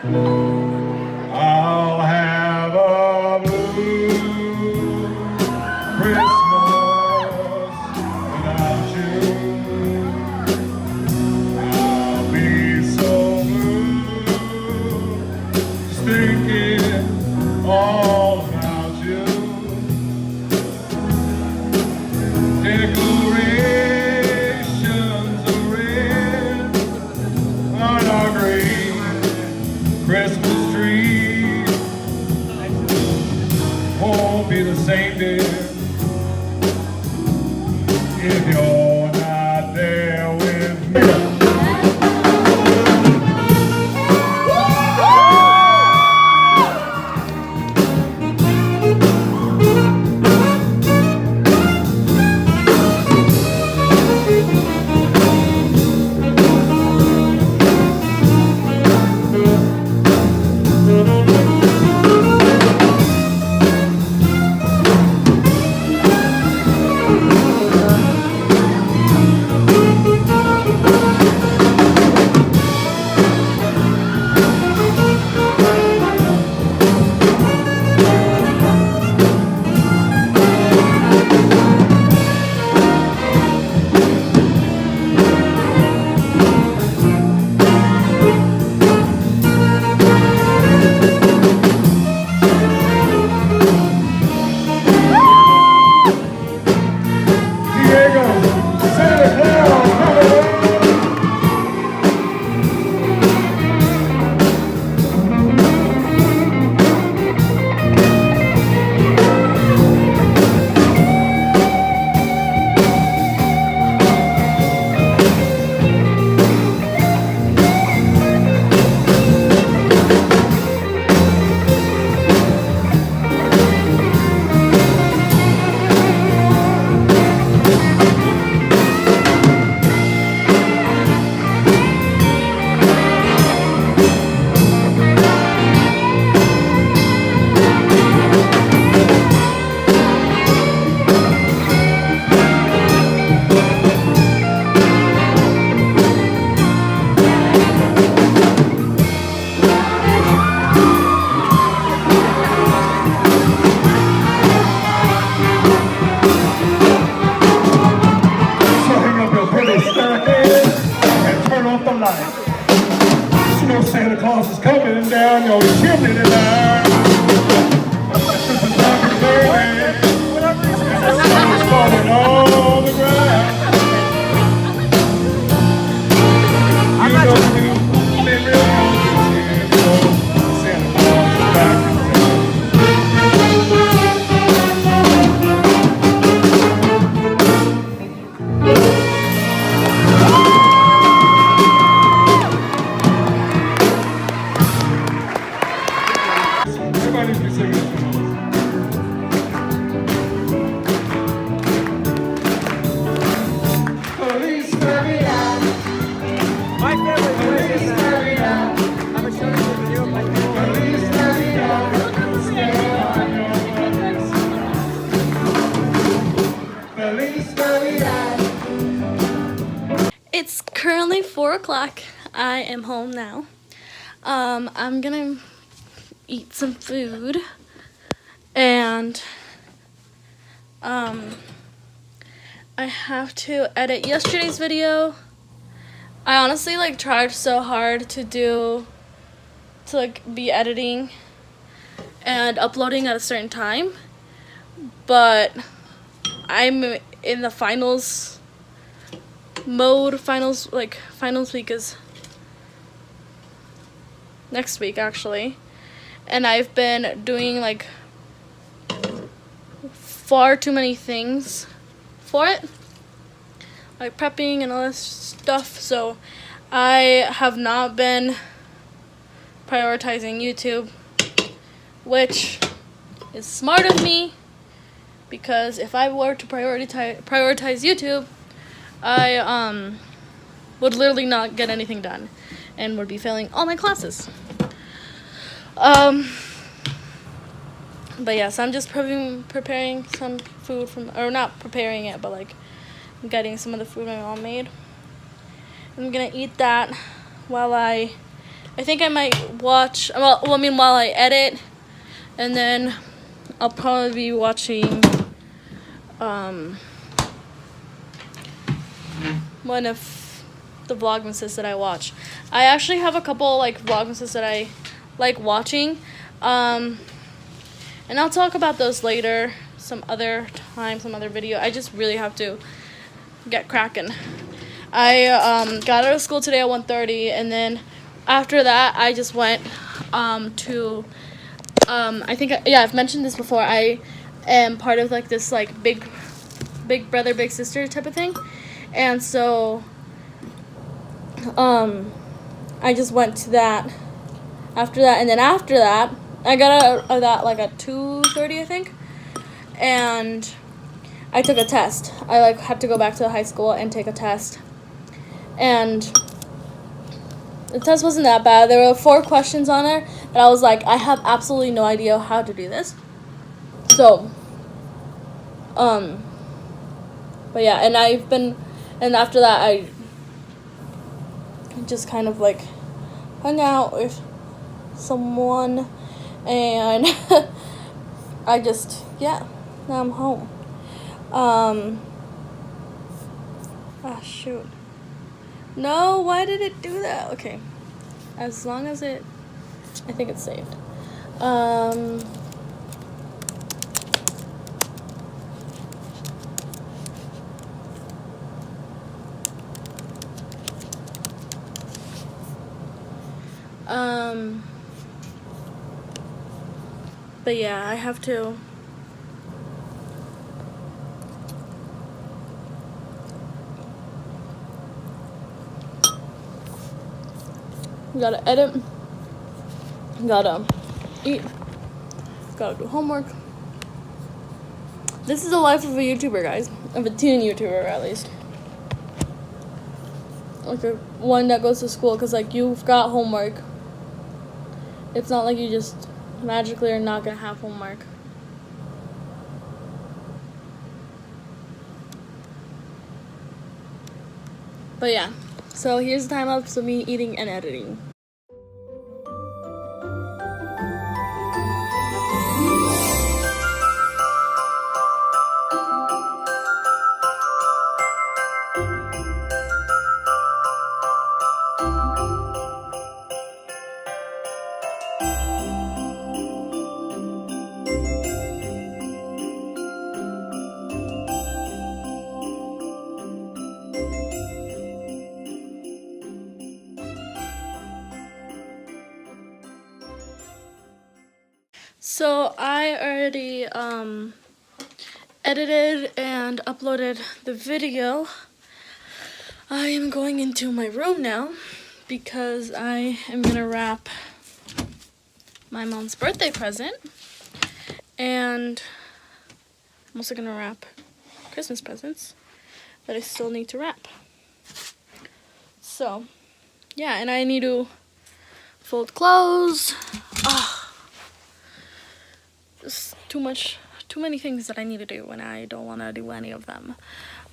I'll have a blue Christmas without you. I'll be so blue, just thinking all about you. Decorations are red on our green Christmas tree. Won't be the same, dear, if you're not there with me. Santa Claus is coming down your chimney tonight. Christmas is coming, baby, and the snow's falling on the ground. You know you been real good this year, Santa Claus is back in It's currently 4 o'clock. I am home now. I'm gonna eat some food and I have to edit yesterday's video. I honestly tried so hard to be editing and uploading at a certain time, but I'm in the finals mode. Finals week is next week actually, and I've been doing far too many things for it, like prepping and all this stuff, so I have not been prioritizing YouTube, which is smart of me, because if I were to prioritize YouTube, I would literally not get anything done and would be failing all my classes. But yes, I'm just preparing some food or not preparing it, but I'm getting some of the food my mom made. I'm gonna eat that while I I think I might watch, well, I mean, while I edit, and then I'll probably be watching one of the Vlogmases that I watch. I actually have a couple like Vlogmases that I like watching, and I'll talk about those later, some other time, some other video. I just really have to get cracking. I got out of school today at 1:30, and then after that I just went to I think I've mentioned this before. I am part of like this like big brother big sister type of thing, and so I just went to that after that, and then after that I got out of that like at 2:30 I think, and I took a test. I like had to go back to the high school and take a test, and the test wasn't that bad. There were 4 questions on there that I was like, I have absolutely no idea how to do this. So, but yeah, and after that I just kind of like hung out with someone, and I just, yeah, now I'm home. Shoot. No, why did it do that? Okay. As long as I think it's saved. But yeah, I have to gotta edit, gotta eat, gotta do homework. This is the life of a YouTuber, guys. Of a teen YouTuber, at least. Like one that goes to school, because like you've got homework. It's not like you just magically are not gonna have homework. But yeah, so here's the time lapse of me eating and editing. So I already edited and uploaded the video. I am going into my room now because I am gonna wrap my mom's birthday present, and I'm also gonna wrap Christmas presents that I still need to wrap. So yeah, and I need to fold clothes. Just too many things that I need to do, and I don't want to do any of them.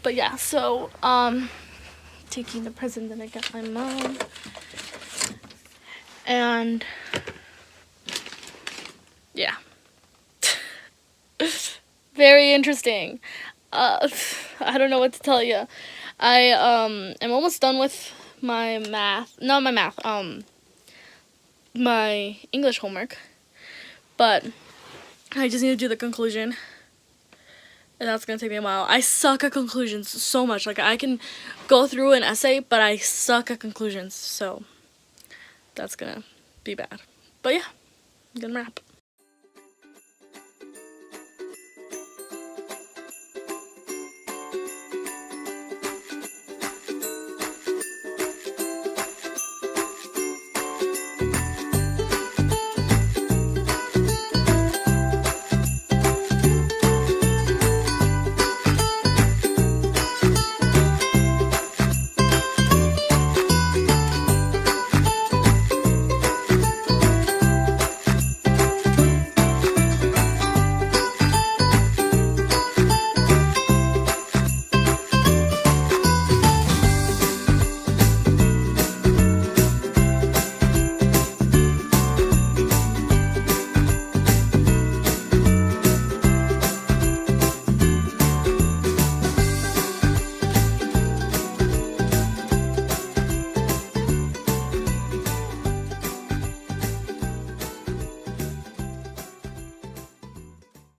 But yeah, so taking the present that I got my mom, and yeah, very interesting. I don't know what to tell you. I am almost done with my my English homework, but I just need to do the conclusion, and that's gonna take me a while. I suck at conclusions so much. Like, I can go through an essay, but I suck at conclusions, so that's gonna be bad. But yeah, I'm gonna wrap.